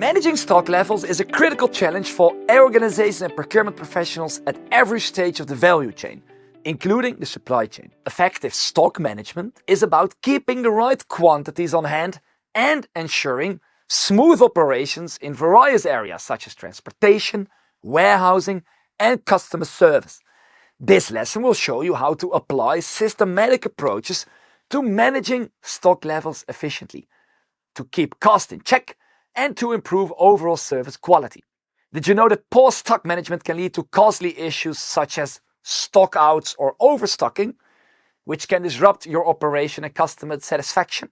Managing stock levels is a critical challenge for organizations and procurement professionals at every stage of the value chain, including the supply chain. Effective stock management is about keeping the right quantities on hand and ensuring smooth operations in various areas such as transportation, warehousing, and customer service. This lesson will show you how to apply systematic approaches to managing stock levels efficiently, to keep costs in check, and to improve overall service quality. Did you know that poor stock management can lead to costly issues such as stock outs or overstocking, which can disrupt your operation and customer satisfaction?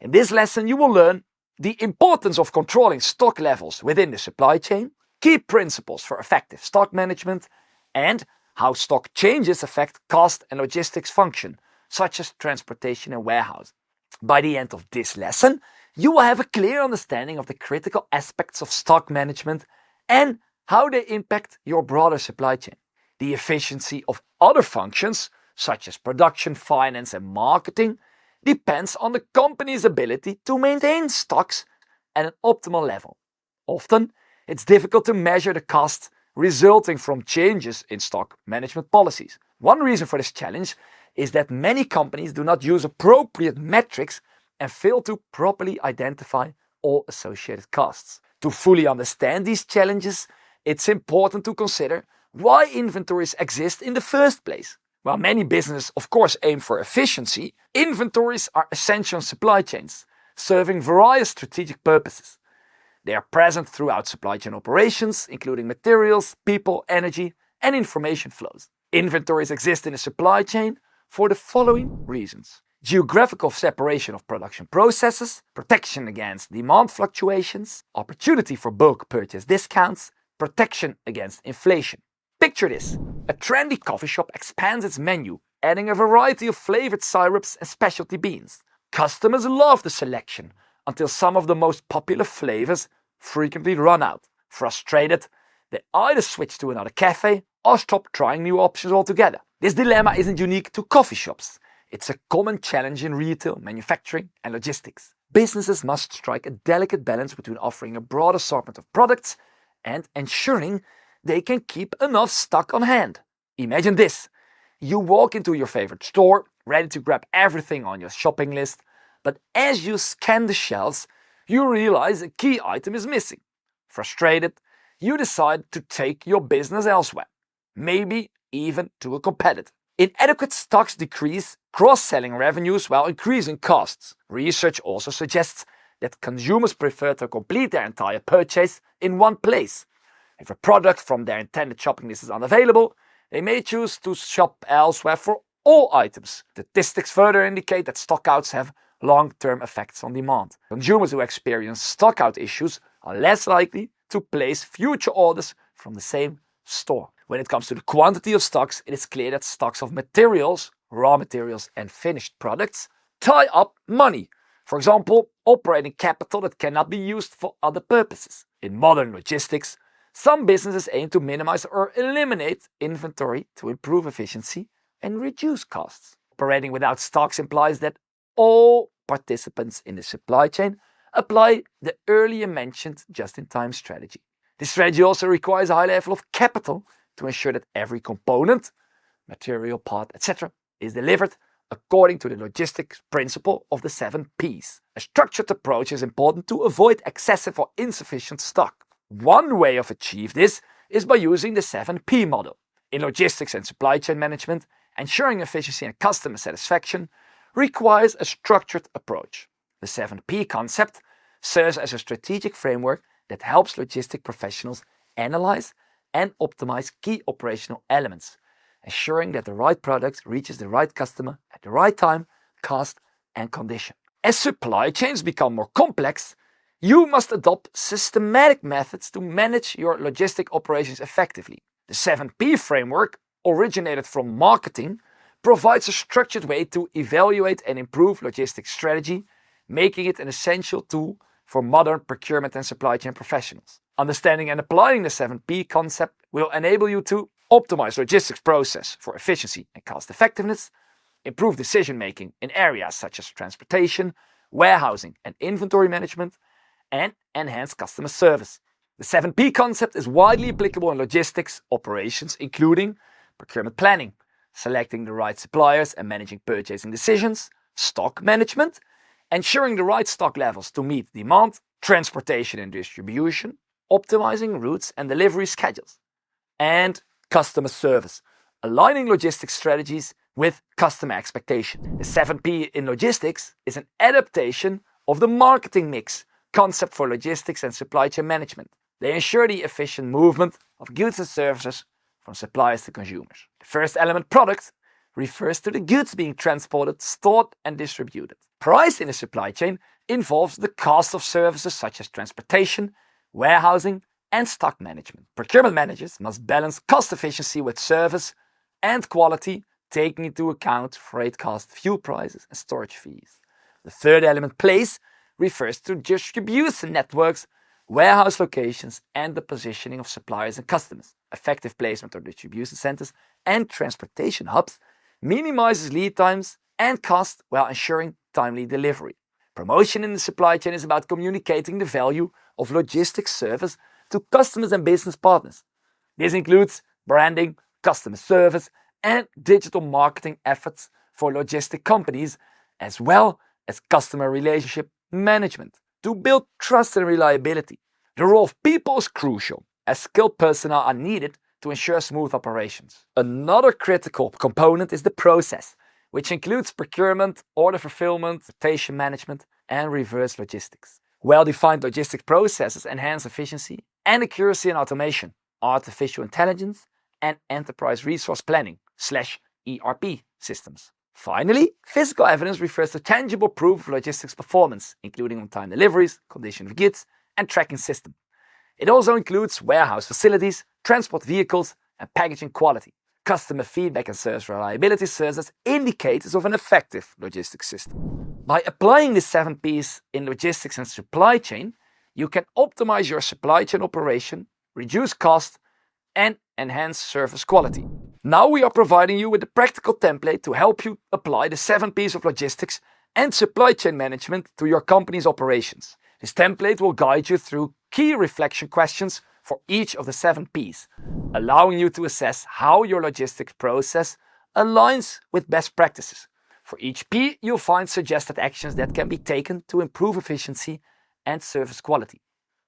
In this lesson, you will learn the importance of controlling stock levels within the supply chain, key principles for effective stock management, and how stock changes affect cost and logistics function, such as transportation and warehousing. By the end of this lesson, you will have a clear understanding of the critical aspects of stock management and how they impact your broader supply chain. The efficiency of other functions, such as production, finance, and marketing, depends on the company's ability to maintain stocks at an optimal level. Often, it's difficult to measure the cost resulting from changes in stock management policies. One reason for this challenge is that many companies do not use appropriate metrics and fail to properly identify all associated costs. To fully understand these challenges, it's important to consider why inventories exist in the first place. While many businesses of course aim for efficiency, inventories are essential supply chains, serving various strategic purposes. They are present throughout supply chain operations, including materials, people, energy, and information flows. Inventories exist in a supply chain for the following reasons: geographical separation of production processes, protection against demand fluctuations, opportunity for bulk purchase discounts, protection against inflation. Picture this: a trendy coffee shop expands its menu, adding a variety of flavored syrups and specialty beans. Customers love the selection until some of the most popular flavors frequently run out. Frustrated, they either switch to another cafe or stop trying new options altogether. This dilemma isn't unique to coffee shops. It's a common challenge in retail, manufacturing, and logistics. Businesses must strike a delicate balance between offering a broad assortment of products and ensuring they can keep enough stock on hand. Imagine this: you walk into your favorite store, ready to grab everything on your shopping list, but as you scan the shelves, you realize a key item is missing. Frustrated, you decide to take your business elsewhere, maybe even to a competitor. Inadequate stocks decrease cross-selling revenues while increasing costs. Research also suggests that consumers prefer to complete their entire purchase in one place. If a product from their intended shopping list is unavailable, they may choose to shop elsewhere for all items. Statistics further indicate that stockouts have long-term effects on demand. Consumers who experience stockout issues are less likely to place future orders from the same store. When it comes to the quantity of stocks, it is clear that stocks of materials, raw materials, and finished products tie up money. For example, operating capital that cannot be used for other purposes. In modern logistics, some businesses aim to minimize or eliminate inventory to improve efficiency and reduce costs. Operating without stocks implies that all participants in the supply chain apply the earlier mentioned just-in-time strategy. This strategy also requires a high level of capital to ensure that every component, material, part, etc. is delivered according to the logistics principle of the 7 Ps. A structured approach is important to avoid excessive or insufficient stock. One way of achieving this is by using the 7P model. In logistics and supply chain management, ensuring efficiency and customer satisfaction requires a structured approach. The 7P concept serves as a strategic framework that helps logistic professionals analyze and optimize key operational elements, ensuring that the right product reaches the right customer at the right time, cost, and condition. As supply chains become more complex, you must adopt systematic methods to manage your logistic operations effectively. The 7P framework, originated from marketing, provides a structured way to evaluate and improve logistics strategy, making it an essential tool for modern procurement and supply chain professionals. Understanding and applying the 7P concept will enable you to optimize logistics process for efficiency and cost effectiveness, improve decision-making in areas such as transportation, warehousing, and inventory management, and enhance customer service. The 7P concept is widely applicable in logistics operations, including procurement planning, selecting the right suppliers and managing purchasing decisions, stock management, ensuring the right stock levels to meet demand, transportation and distribution, optimizing routes and delivery schedules, and customer service, aligning logistics strategies with customer expectation. The 7P in logistics is an adaptation of the marketing mix concept for logistics and supply chain management. They ensure the efficient movement of goods and services from suppliers to consumers. The first element, product, refers to the goods being transported, stored and distributed. Price in the supply chain involves the cost of services such as transportation, warehousing and stock management. Procurement managers must balance cost efficiency with service and quality, taking into account freight costs, fuel prices and storage fees. The third element, place, refers to distribution networks, warehouse locations and the positioning of suppliers and customers. Effective placement of distribution centers and transportation hubs minimizes lead times and cost while ensuring timely delivery. Promotion in the supply chain is about communicating the value of logistics service to customers and business partners. This includes branding, customer service and digital marketing efforts for logistic companies, as well as customer relationship management to build trust and reliability. The role of people is crucial, as skilled personnel are needed to ensure smooth operations. Another critical component is the process, which includes procurement, order fulfillment, rotation management, and reverse logistics. Well-defined logistic processes enhance efficiency and accuracy in automation, artificial intelligence, and enterprise resource planning (ERP) systems. Finally, physical evidence refers to tangible proof of logistics performance, including on-time deliveries, condition of goods, and tracking system. It also includes warehouse facilities, transport vehicles, and packaging quality. Customer feedback and service reliability serves as indicators of an effective logistics system. By applying the 7 Ps in logistics and supply chain, you can optimize your supply chain operation, reduce cost, and enhance service quality. Now we are providing you with a practical template to help you apply the 7 Ps of logistics and supply chain management to your company's operations. This template will guide you through key reflection questions for each of the 7 Ps, allowing you to assess how your logistics process aligns with best practices. For each P, you'll find suggested actions that can be taken to improve efficiency and service quality,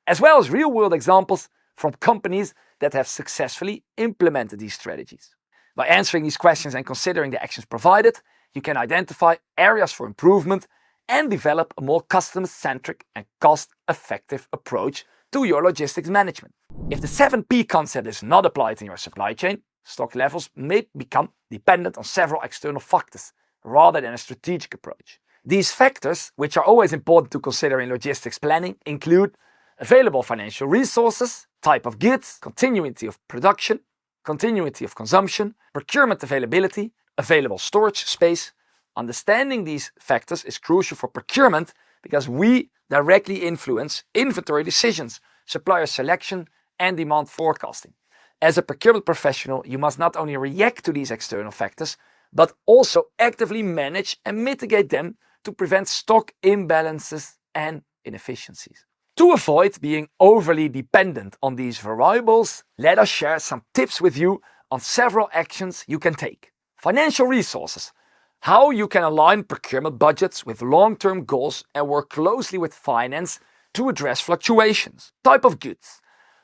as well as real-world examples from companies that have successfully implemented these strategies. By answering these questions and considering the actions provided, you can identify areas for improvement and develop a more customer-centric and cost-effective approach to your logistics management. If the 7P concept is not applied in your supply chain, stock levels may become dependent on several external factors rather than a strategic approach. These factors, which are always important to consider in logistics planning, include available financial resources, type of goods, continuity of production, continuity of consumption, procurement availability, available storage space. Understanding these factors is crucial for procurement because we directly influence inventory decisions, supplier selection, and demand forecasting. As a procurement professional, you must not only react to these external factors, but also actively manage and mitigate them to prevent stock imbalances and inefficiencies. To avoid being overly dependent on these variables, let us share some tips with you on several actions you can take. Financial resources. How you can align procurement budgets with long-term goals and work closely with finance to address fluctuations. Type of goods.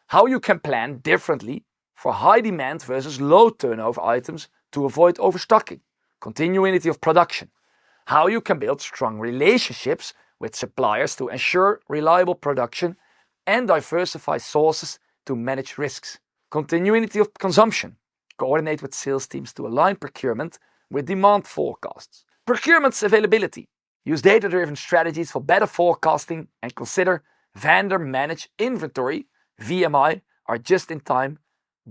How you can plan differently for high demand versus low turnover items to avoid overstocking. Continuity of production. How you can build strong relationships with suppliers to ensure reliable production and diversify sources to manage risks. Continuity of consumption. Coordinate with sales teams to align procurement with demand forecasts. Procurement's availability. Use data-driven strategies for better forecasting and consider vendor-managed inventory, VMI, or just-in-time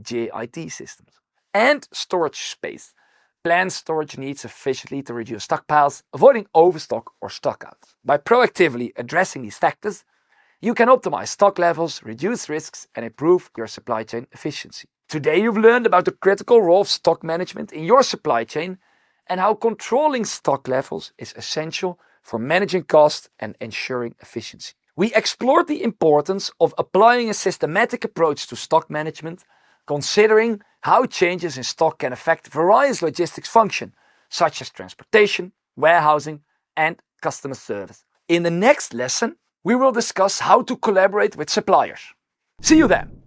JIT systems. And storage space. Plan storage needs efficiently to reduce stockpiles, avoiding overstock or stockouts. By proactively addressing these factors, you can optimize stock levels, reduce risks, and improve your supply chain efficiency. Today you've learned about the critical role of stock management in your supply chain and how controlling stock levels is essential for managing costs and ensuring efficiency. We explored the importance of applying a systematic approach to stock management, considering how changes in stock can affect various logistics functions, such as transportation, warehousing, and customer service. In the next lesson, we will discuss how to collaborate with suppliers. See you then!